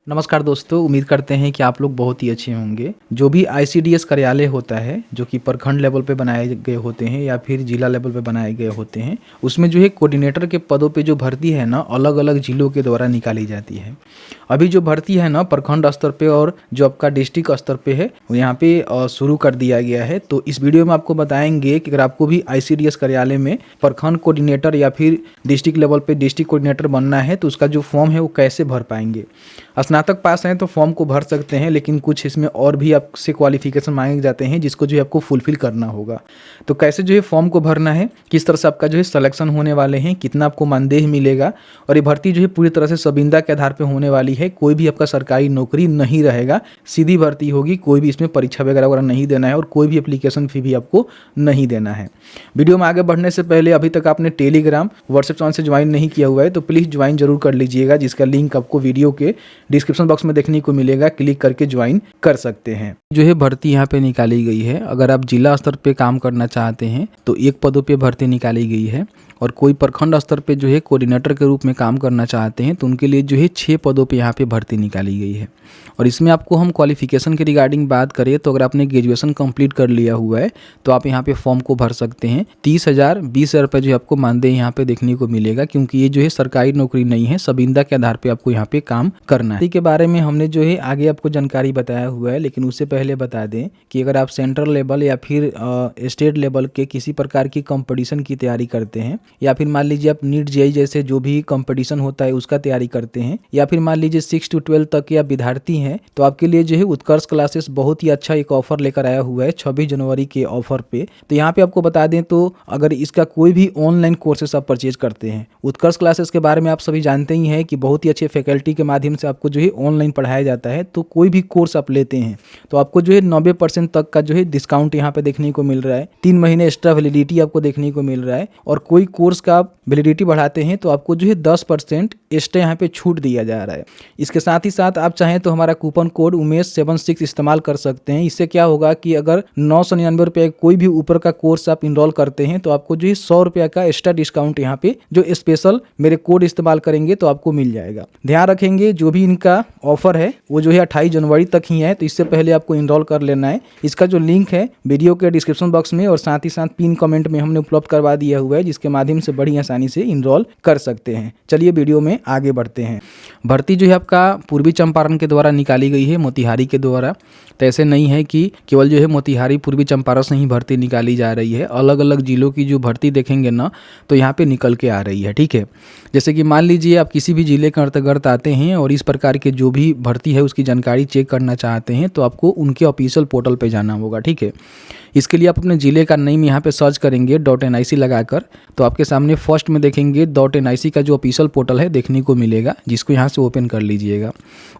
नमस्कार दोस्तों, उम्मीद करते हैं कि आप लोग बहुत ही अच्छे होंगे। जो भी आईसीडीएस कार्यालय होता है जो कि प्रखंड लेवल पे बनाए गए होते हैं या फिर जिला लेवल पे बनाए गए होते हैं, उसमें जो है कोऑर्डिनेटर के पदों पे जो भर्ती है ना, अलग अलग जिलों के द्वारा निकाली जाती है। अभी जो भर्ती है ना प्रखंड स्तर पे और जो आपका डिस्ट्रिक्ट स्तर पे है वो यहाँ पे शुरू कर दिया गया है। तो इस वीडियो में आपको बताएंगे कि अगर आपको भी आईसीडीएस कार्यालय में प्रखंड कोऑर्डिनेटर या फिर डिस्ट्रिक्ट लेवल पे डिस्ट्रिक्ट कोऑर्डिनेटर बनना है तो उसका जो फॉर्म है वो कैसे भर पाएंगे। स्नातक पास हैं तो फॉर्म को भर सकते हैं, लेकिन कुछ इसमें और भी आपसे क्वालिफिकेशन मांगे जाते हैं जिसको जो है आपको फुलफिल करना होगा। तो कैसे जो है फॉर्म को भरना है, किस तरह से आपका जो है सिलेक्शन होने वाले हैं, कितना आपको मानदेय मिलेगा, और ये भर्ती जो है पूरी तरह से संविदा के आधार पर होने वाली है। कोई भी आपका सरकारी नौकरी नहीं रहेगा, सीधी भर्ती होगी। कोई भी इसमें परीक्षा वगैरह नहीं देना है और कोई भी एप्लीकेशन फी भी आपको नहीं देना है। वीडियो में आगे बढ़ने से पहले अभी तक आपने टेलीग्राम व्हाट्सएप चैनल से ज्वाइन नहीं किया हुआ है तो प्लीज़ ज्वाइन जरूर कर लीजिएगा, जिसका लिंक आपको वीडियो के डिस्क्रिप्शन बॉक्स में देखने को मिलेगा। क्लिक करके ज्वाइन कर सकते हैं। जो है भर्ती यहाँ पे निकाली गई है। अगर आप जिला स्तर पे काम करना चाहते हैं तो 1 पदों पे भर्ती निकाली गई है, और कोई प्रखंड स्तर पे जो है कोऑर्डिनेटर के रूप में काम करना चाहते हैं तो उनके लिए जो है 6 पदों पे यहाँ पे भर्ती निकाली गई है। और इसमें आपको हम क्वालिफिकेशन के रिगार्डिंग बात करें तो अगर आपने ग्रेजुएशन कंप्लीट कर लिया हुआ है तो आप यहाँ पे फॉर्म को भर सकते हैं। 30,000 20,000 रुपये जो आपको मानदेय यहाँ पे देखने को मिलेगा, क्योंकि ये जो है सरकारी नौकरी नहीं है, संविदा के आधार पे आपको यहाँ पे काम करना है। के बारे में हमने जो है आगे आपको जानकारी बताया हुआ है, लेकिन उससे पहले बता दें कि अगर आप सेंट्रल लेवल या फिर स्टेट लेवल के किसी प्रकार की कंपटीशन की तैयारी करते हैं, या फिर मान लीजिए आप नीट जेईई जैसे जो भी कंपटीशन होता है उसका तैयारी करते हैं, या फिर मान लीजिए 6 to 12 तक या विद्यार्थी हैं, तो आपके लिए जो है उत्कर्ष क्लासेस बहुत ही अच्छा एक ऑफर लेकर आया हुआ है 26 जनवरी के ऑफर पे। तो यहाँ पे आपको बता दें तो अगर इसका कोई भी ऑनलाइन कोर्सेस आप परचेज करते हैं, उत्कर्ष क्लासेस के बारे में आप सभी जानते ही हैं कि बहुत ही अच्छे फैकल्टी के माध्यम से आपको जो है ऑनलाइन पढ़ाया जाता है। तो कोई भी कोर्स आप लेते हैं तो आपको जो है 90% तक का जो है डिस्काउंट यहाँ पे देखने को मिल रहा है। 3 महीने एक्स्ट्रा वैलिडिटी आपको देखने को मिल रहा है, और कोई कोर्स का आप वैलिडिटी बढ़ाते हैं तो आपको जो है 10% एक्स्ट्रा यहाँ पे छूट दिया जा रहा है। इसके साथ ही साथ आप चाहें तो हमारा कूपन कोड उमेश76 इस्तेमाल कर सकते हैं। इससे क्या होगा कि अगर 999 रुपये कोई भी ऊपर का कोर्स आप इनरोल करते हैं तो आपको जो है 100 रुपये का एक्स्ट्रा डिस्काउंट यहाँ पे जो स्पेशल मेरे कोड इस्तेमाल करेंगे तो आपको मिल जाएगा। ध्यान रखेंगे जो भी इनका ऑफर है वो जो है 28 जनवरी तक ही है, तो इससे पहले आपको इनरोल कर लेना है। इसका जो लिंक है वीडियो के डिस्क्रिप्शन बॉक्स में और साथ ही साथ पिन कमेंट में हमने उपलब्ध करवा दिया हुआ है, जिसके माध्यम से बड़ी आसानी से इनरोल कर सकते हैं। चलिए वीडियो में आगे बढ़ते हैं। भर्ती जो है आपका पूर्वी चंपारण के द्वारा निकाली गई है, मोतिहारी के द्वारा। तो ऐसे नहीं है कि केवल जो है मोतिहारी पूर्वी चंपारण से ही भर्ती निकाली जा रही है, अलग अलग जिलों की जो भर्ती देखेंगे ना तो यहाँ पे निकल के आ रही है। ठीक है, जैसे कि मान लीजिए आप किसी भी जिले के अंतर्गत आते हैं और इस प्रकार के जो भी भर्ती है उसकी जानकारी चेक करना चाहते हैं तो आपको उनके ऑफिशियल पोर्टल पे जाना होगा। ठीक है, इसके लिए आप अपने ज़िले का नेम यहाँ पे सर्च करेंगे .nic लगाकर, तो आपके सामने फर्स्ट में देखेंगे .nic का जो ऑफिशियल पोर्टल है देखने को मिलेगा, जिसको यहाँ से ओपन कर लीजिएगा।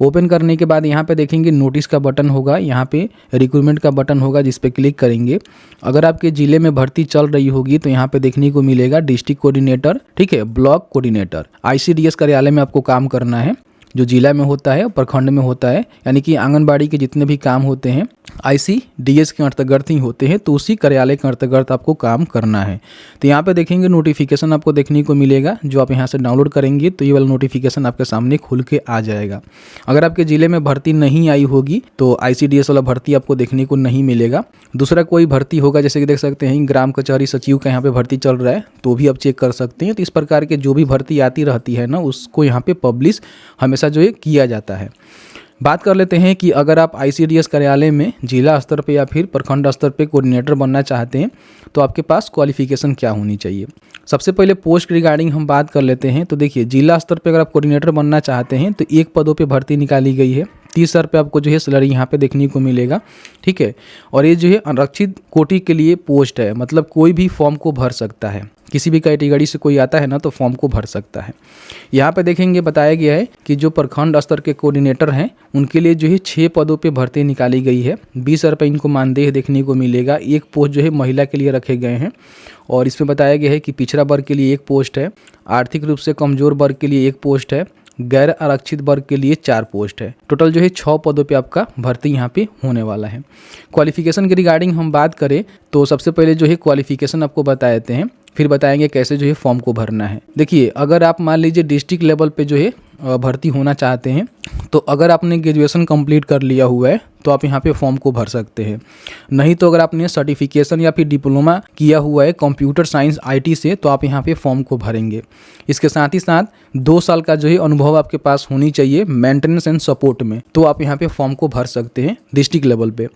ओपन करने के बाद यहाँ पे देखेंगे नोटिस का बटन होगा, यहाँ पे रिक्रूटमेंट का बटन होगा, जिस पे क्लिक करेंगे। अगर आपके ज़िले में भर्ती चल रही होगी तो यहाँ पे देखने को मिलेगा डिस्ट्रिक्ट कोऑर्डिनेटर, ठीक है, ब्लॉक कोऑर्डिनेटर। आईसीडीएस कार्यालय में आपको काम करना है, जो जिला में होता है प्रखंड में होता है, यानी कि आंगनबाड़ी के जितने भी काम होते हैं आईसीडीएस के अंतर्गत ही होते हैं, तो उसी कार्यालय के अंतर्गत आपको काम करना है। तो यहाँ पे देखेंगे नोटिफिकेशन आपको देखने को मिलेगा, जो आप यहाँ से डाउनलोड करेंगे तो ये वाला नोटिफिकेशन आपके सामने खुल के आ जाएगा। अगर आपके ज़िले में भर्ती नहीं आई होगी तो आईसीडीएस वाला भर्ती आपको देखने को नहीं मिलेगा। दूसरा कोई भर्ती होगा, जैसे कि देख सकते हैं ग्राम कचहरी सचिव का यहाँ पे भर्ती चल रहा है, तो भी आप चेक कर सकते हैं। तो इस प्रकार के जो भी भर्ती आती रहती है ना उसको यहाँ पे पब्लिश हमेशा जो है किया जाता है। बात कर लेते हैं कि अगर आप आईसीडीएस कार्यालय में जिला स्तर पे या फिर प्रखंड स्तर पे कोऑर्डिनेटर बनना चाहते हैं तो आपके पास क्वालिफिकेशन क्या होनी चाहिए। सबसे पहले पोस्ट रिगार्डिंग हम बात कर लेते हैं। तो देखिए जिला स्तर पे अगर आप कोऑर्डिनेटर बनना चाहते हैं तो 1 पदों पे भर्ती निकाली गई है। 30,000 रुपये आपको जो है सैलरी यहाँ पे देखने को मिलेगा। ठीक है, और ये जो है आरक्षित कोटि के लिए पोस्ट है, मतलब कोई भी फॉर्म को भर सकता है। किसी भी कैटेगरी से कोई आता है ना तो फॉर्म को भर सकता है। यहाँ पे देखेंगे बताया गया है कि जो प्रखंड स्तर के कोऑर्डिनेटर हैं उनके लिए जो है 6 पदों पे भर्ती निकाली गई है। 20,000 रुपये इनको मानदेय देखने को मिलेगा। 1 पोस्ट जो है महिला के लिए रखे गए हैं, और इसमें बताया गया है कि पिछड़ा वर्ग के लिए 1 पोस्ट है, आर्थिक रूप से कमजोर वर्ग के लिए 1 पोस्ट है, गैर आरक्षित वर्ग के लिए 4 पोस्ट है। टोटल जो है 6 पदों पे आपका भर्ती यहाँ पे होने वाला है। क्वालिफिकेशन के रिगार्डिंग हम बात करें तो सबसे पहले जो है क्वालिफिकेशन आपको बता देते हैं, फिर बताएंगे कैसे जो है फॉर्म को भरना है। देखिए अगर आप मान लीजिए डिस्ट्रिक्ट लेवल पे जो है भर्ती होना चाहते हैं तो अगर आपने ग्रेजुएशन कंप्लीट कर लिया हुआ है तो आप यहाँ पे फॉर्म को भर सकते हैं। नहीं तो अगर आपने सर्टिफिकेशन या फिर डिप्लोमा किया हुआ है कंप्यूटर साइंस IT से तो आप यहाँ पे फॉर्म को भरेंगे। इसके साथ ही साथ 2 साल का जो है अनुभव आपके पास होनी चाहिए मेंटेनेंस एंड सपोर्ट में, तो आप यहाँ पे फॉर्म को भर सकते हैं डिस्ट्रिक्ट लेवल पे।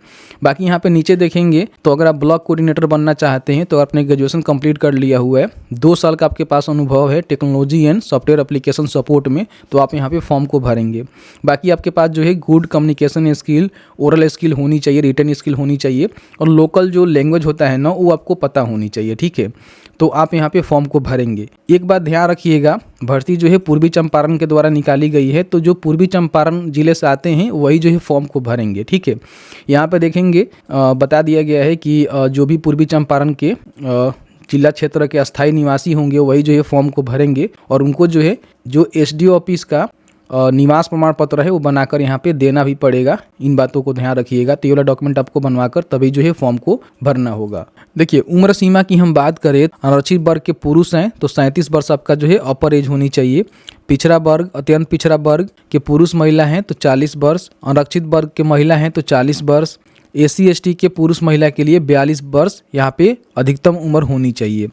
बाकी यहाँ पे नीचे देखेंगे तो अगर आप ब्लॉक कोऑर्डिनेटर बनना चाहते हैं तो आपने ग्रेजुएशन कंप्लीट कर लिया हुआ है, 2 साल का आपके पास अनुभव है technology and software application support में, तो आप यहाँ पे फॉर्म को भरेंगे। बाकी आपके पास जो है good communication skill, oral skill होनी चाहिए, रिटन स्किल होनी चाहिए और लोकल जो लैंग्वेज होता है ना वो आपको पता होनी चाहिए, ठीक है। तो आप यहाँ पे फॉर्म को भरेंगे। एक बात ध्यान रखिएगा, भर्ती जो है पूर्वी चंपारण के द्वारा निकाली गई है, तो जो पूर्वी चंपारण जिले से आते हैं वही जो है फॉर्म को भरेंगे, ठीक है। यहाँ पे देखेंगे बता दिया गया है कि जो भी पूर्वी चंपारण के जिला क्षेत्र के अस्थायी निवासी होंगे वही जो है फॉर्म को भरेंगे और उनको जो है जो SDO ऑफिस का निवास प्रमाण पत्र है वो बनाकर यहाँ पे देना भी पड़ेगा। इन बातों को ध्यान रखिएगा। तो ये वाला डॉक्यूमेंट आपको बनवाकर तभी जो है फॉर्म को भरना होगा। देखिए उम्र सीमा की हम बात करें, आरक्षित वर्ग के पुरुष हैं तो 37 वर्ष आपका जो है अपर एज होनी चाहिए। पिछड़ा वर्ग, अत्यंत पिछड़ा वर्ग के पुरुष महिला हैं तो 40 वर्ष, आरक्षित वर्ग के महिला हैं तो 40 वर्ष, SC ST के पुरुष महिला के लिए 42 वर्ष यहाँ पे अधिकतम उम्र होनी चाहिए।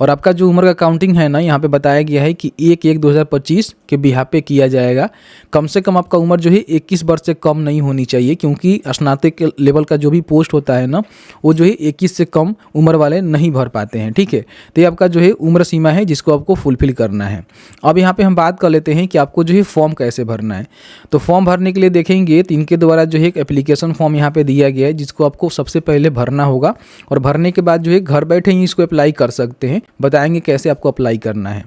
और आपका जो उम्र का काउंटिंग है ना, यहाँ पे बताया गया है कि 1/1/2025 के बिहार पे किया जाएगा। कम से कम आपका उम्र जो है 21 वर्ष से कम नहीं होनी चाहिए, क्योंकि स्नातक लेवल का जो भी पोस्ट होता है ना वो जो है 21 से कम उम्र वाले नहीं भर पाते हैं, ठीक है। तो ये आपका जो है उम्र सीमा है जिसको आपको फुलफिल करना है। अब यहाँ पे हम बात कर लेते हैं कि आपको जो है फॉर्म कैसे भरना है। तो फॉर्म भरने के लिए देखेंगे तो इनके द्वारा जो है एक एप्लीकेशन फॉर्म यहाँ पे दिया गया है जिसको आपको सबसे पहले भरना होगा और भरने के बाद जो है घर बैठे ही इसको अप्लाई कर सकते हैं। बताएंगे कैसे आपको अप्लाई करना है।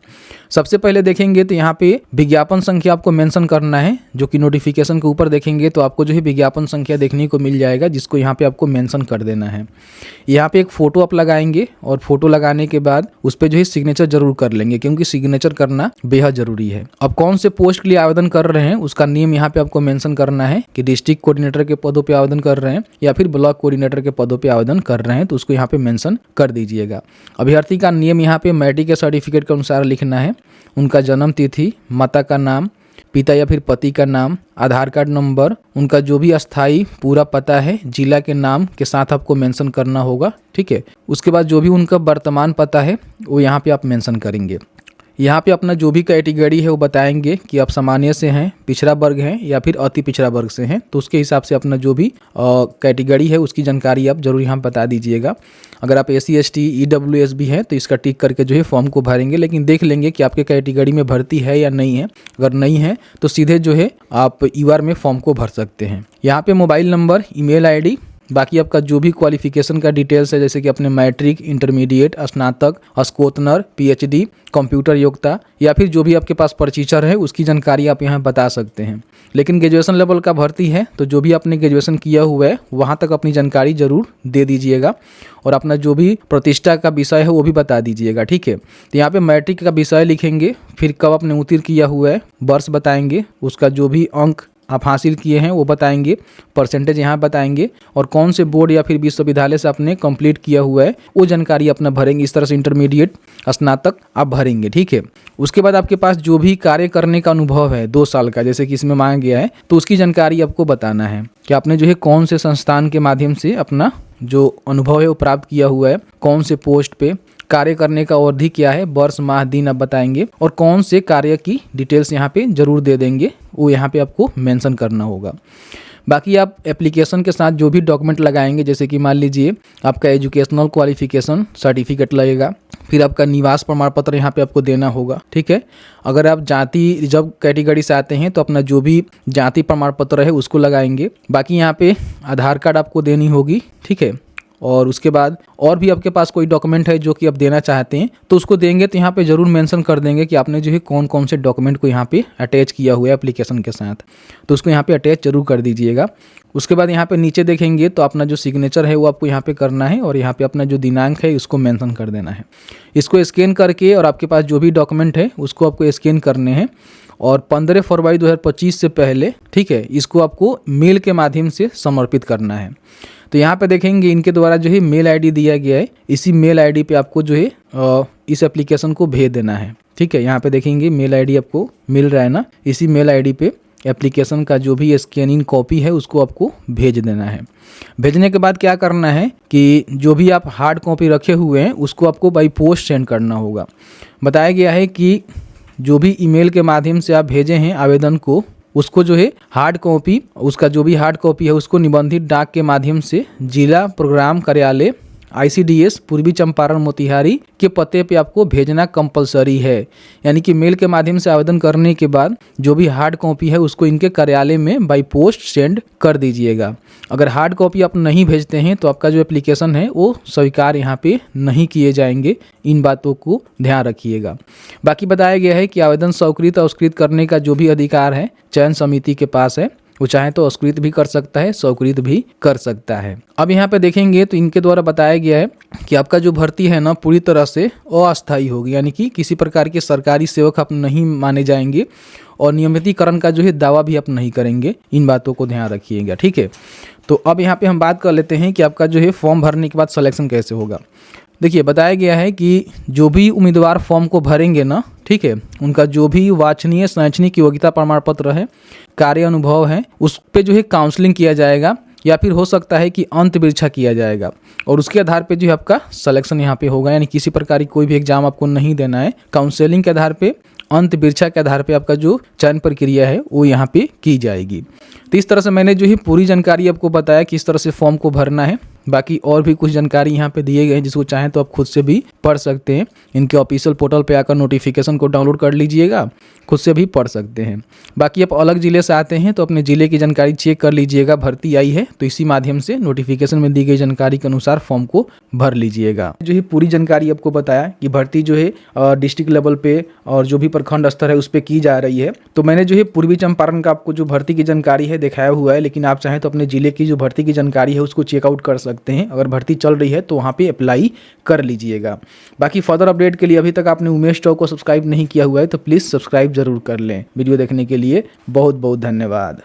सबसे पहले देखेंगे तो यहाँ पे विज्ञापन संख्या आपको मेंशन करना है, जो कि नोटिफिकेशन के ऊपर देखेंगे तो आपको जो है विज्ञापन संख्या देखने को मिल जाएगा, जिसको यहाँ पे आपको मेंशन कर देना है। यहाँ पे एक फोटो आप लगाएंगे और फोटो लगाने के बाद उस पर जो है सिग्नेचर जरूर कर लेंगे, क्योंकि सिग्नेचर करना बेहद जरूरी है। अब कौन से पोस्ट के लिए आवेदन कर रहे हैं उसका नेम यहाँ पे आपको मेंशन करना है कि डिस्ट्रिक्ट कोऑर्डिनेटर के पदों पे आवेदन कर रहे हैं या फिर ब्लॉक कोऑर्डिनेटर के पदों पे आवेदन कर रहे हैं, तो उसको यहाँ पे मेंशन कर दीजिएगा। अभ्यर्थी का नियम यहाँ पे मैट्रिक के सर्टिफिकेट के अनुसार लिखना है, उनका जन्म तिथि, माता का नाम, पिता या फिर पति का नाम, आधार कार्ड नंबर, उनका जो भी अस्थाई पूरा पता है जिला के नाम के साथ आपको मेंशन करना होगा, ठीक है। उसके बाद जो भी उनका वर्तमान पता है वो यहाँ पे आप मेंशन करेंगे। यहाँ पे अपना जो भी कैटेगरी है वो बताएंगे कि आप सामान्य से हैं, पिछड़ा वर्ग हैं या फिर अति पिछड़ा वर्ग से हैं, तो उसके हिसाब से अपना जो भी कैटेगरी है उसकी जानकारी आप जरूर यहाँ बता दीजिएगा। अगर आप SC ST EWS भी हैं तो इसका टिक करके जो है फॉर्म को भरेंगे, लेकिन देख लेंगे कि आपके कैटेगरी में भर्ती है या नहीं है। अगर नहीं है तो सीधे जो है आप UR में फॉर्म को भर सकते हैं। यहाँ पे मोबाइल नंबर, ईमेल ID, बाकी आपका जो भी क्वालिफिकेशन का डिटेल्स है जैसे कि अपने मैट्रिक, इंटरमीडिएट, स्नातक, स्कोतनर, PhD, कंप्यूटर योग्यता या फिर जो भी आपके पास परिचय है उसकी जानकारी आप यहाँ बता सकते हैं। लेकिन ग्रेजुएशन लेवल का भर्ती है तो जो भी आपने ग्रेजुएशन किया हुआ है वहाँ तक अपनी जानकारी जरूर दे दीजिएगा और अपना जो भी प्रतिष्ठा का विषय है वो भी बता दीजिएगा, ठीक है। तो यहाँ पे मैट्रिक का विषय लिखेंगे, फिर कब आपने उत्तीर्ण किया हुआ है वर्ष बताएंगे, उसका जो भी अंक आप हासिल किए हैं वो बताएंगे, परसेंटेज यहाँ बताएंगे और कौन से बोर्ड या फिर विश्वविद्यालय से आपने कंप्लीट किया हुआ है वो जानकारी अपना भरेंगे। इस तरह से इंटरमीडिएट, स्नातक आप भरेंगे, ठीक है। उसके बाद आपके पास जो भी कार्य करने का अनुभव है 2 साल का, जैसे कि इसमें मांगा गया है, तो उसकी जानकारी आपको बताना है कि आपने जो है कौन से संस्थान के माध्यम से अपना जो अनुभव है वो प्राप्त किया हुआ है, कौन से पोस्ट पे, कार्य करने का अवधि क्या है, वर्ष, माह, दिन आप बताएंगे और कौन से कार्य की डिटेल्स यहाँ पे जरूर दे देंगे, वो यहाँ पे आपको मेंशन करना होगा। बाकी आप एप्लीकेशन के साथ जो भी डॉक्यूमेंट लगाएंगे, जैसे कि मान लीजिए आपका एजुकेशनल क्वालिफिकेशन सर्टिफिकेट लगेगा, फिर आपका निवास प्रमाण पत्र यहाँ पे आपको देना होगा, ठीक है। अगर आप जाति रिजर्व कैटेगरी से आते हैं तो अपना जो भी जाति प्रमाण पत्र है उसको लगाएंगे। बाकी यहाँ पे आधार कार्ड आपको देनी होगी, ठीक है। और उसके बाद और भी आपके पास कोई डॉक्यूमेंट है जो कि आप देना चाहते हैं तो उसको देंगे, तो यहाँ पे जरूर मेंशन कर देंगे कि आपने जो है कौन कौन से डॉक्यूमेंट को यहाँ पे अटैच किया हुआ है एप्लीकेशन के साथ, तो उसको यहाँ पे अटैच जरूर कर दीजिएगा। उसके बाद यहाँ पे नीचे देखेंगे तो अपना जो सिग्नेचर है वो आपको यहाँ पे करना है और यहाँ पे अपना जो दिनांक है उसको मेंशन कर देना है। इसको स्कैन करके और आपके पास जो भी डॉक्यूमेंट है उसको आपको स्कैन करने हैं और 15 फरवरी 2025 से पहले, ठीक है, इसको आपको मेल के माध्यम से समर्पित करना है। तो यहाँ पे देखेंगे इनके द्वारा जो है मेल ID दिया गया है, इसी मेल ID पे आपको जो है इस एप्लीकेशन को भेज देना है। ठीक है, यहाँ पे देखेंगे मेल आईडी आपको मिल रहा है ना, इसी मेल आईडी पे एप्लीकेशन का जो भी स्कैनिंग कॉपी है उसको आपको भेज देना है। भेजने के बाद क्या करना है कि जो भी आप हार्ड कॉपी रखे हुए हैं उसको आपको बाई पोस्ट सेंड करना होगा। बताया गया है कि जो भी ईमेल के माध्यम से आप भेजे हैं आवेदन को, उसको जो है हार्ड कॉपी, उसका जो भी हार्ड कॉपी है उसको निबंधित डाक के माध्यम से जिला प्रोग्राम कार्यालय ICDS पूर्वी चंपारण मोतिहारी के पते पे आपको भेजना कंपलसरी है। यानी कि मेल के माध्यम से आवेदन करने के बाद जो भी हार्ड कॉपी है उसको इनके कार्यालय में बाई पोस्ट सेंड कर दीजिएगा। अगर हार्ड कॉपी आप नहीं भेजते हैं तो आपका जो एप्लीकेशन है वो स्वीकार यहाँ पे नहीं किए जाएंगे। इन बातों को ध्यान रखिएगा। बाकी बताया गया है कि आवेदन स्वीकृत और अस्वीकृत करने का जो भी अधिकार है चयन समिति के पास है। वो चाहे तो अस्वीकृत भी कर सकता है, स्वीकृत भी कर सकता है। अब यहाँ पे देखेंगे तो इनके द्वारा बताया गया है कि आपका जो भर्ती है ना पूरी तरह से अस्थायी होगी, यानी कि किसी प्रकार के सरकारी सेवक आप नहीं माने जाएंगे और नियमितीकरण का जो है दावा भी आप नहीं करेंगे। इन बातों को ध्यान रखिएगा, ठीक है। तो अब यहाँ पे हम बात कर लेते हैं कि आपका जो है फॉर्म भरने के बाद सिलेक्शन कैसे होगा। देखिए, बताया गया है कि जो भी उम्मीदवार फॉर्म को भरेंगे ना, ठीक है, उनका जो भी वांछनीय शैक्षणिक योग्यता प्रमाण पत्र है, कार्य अनुभव है, उस पे जो है काउंसलिंग किया जाएगा या फिर हो सकता है कि अंत परीक्षा किया जाएगा और उसके आधार पे जो है आपका सिलेक्शन यहाँ पे होगा। यानी किसी प्रकार की कोई भी एग्जाम आपको नहीं देना है, काउंसलिंग के आधार पे, अंत परीक्षा के आधार पे आपका जो चयन प्रक्रिया है वो यहाँ पे की जाएगी। तो इस तरह से मैंने जो है पूरी जानकारी आपको बताया किस तरह से फॉर्म को भरना है। बाकी और भी कुछ जानकारी यहाँ पे दिए गए हैं जिसको चाहें तो आप खुद से भी पढ़ सकते हैं। इनके ऑफिशियल पोर्टल पे आकर नोटिफिकेशन को डाउनलोड कर लीजिएगा, खुद से भी पढ़ सकते हैं। बाकी आप अलग ज़िले से आते हैं तो अपने ज़िले की जानकारी चेक कर लीजिएगा, भर्ती आई है तो इसी माध्यम से नोटिफिकेशन में दी गई जानकारी के अनुसार फॉर्म को भर लीजिएगा। जो है पूरी जानकारी आपको बताया कि भर्ती जो है डिस्ट्रिक्ट लेवल पे और जो भी प्रखंड स्तर है उस पर की जा रही है। तो मैंने जो है पूर्वी चंपारण का आपको जो भर्ती की जानकारी है दिखाया हुआ है, लेकिन आप चाहें तो अपने ज़िले की जो भर्ती की जानकारी है उसको चेकआउट कर सकते हैं। अगर भर्ती चल रही है तो वहाँ पे अप्लाई कर लीजिएगा। बाकी फर्दर अपडेट के लिए अभी तक आपने उमेश टॉक को सब्सक्राइब नहीं किया हुआ है तो प्लीज़ सब्सक्राइब जरूर कर लें। वीडियो देखने के लिए बहुत बहुत धन्यवाद।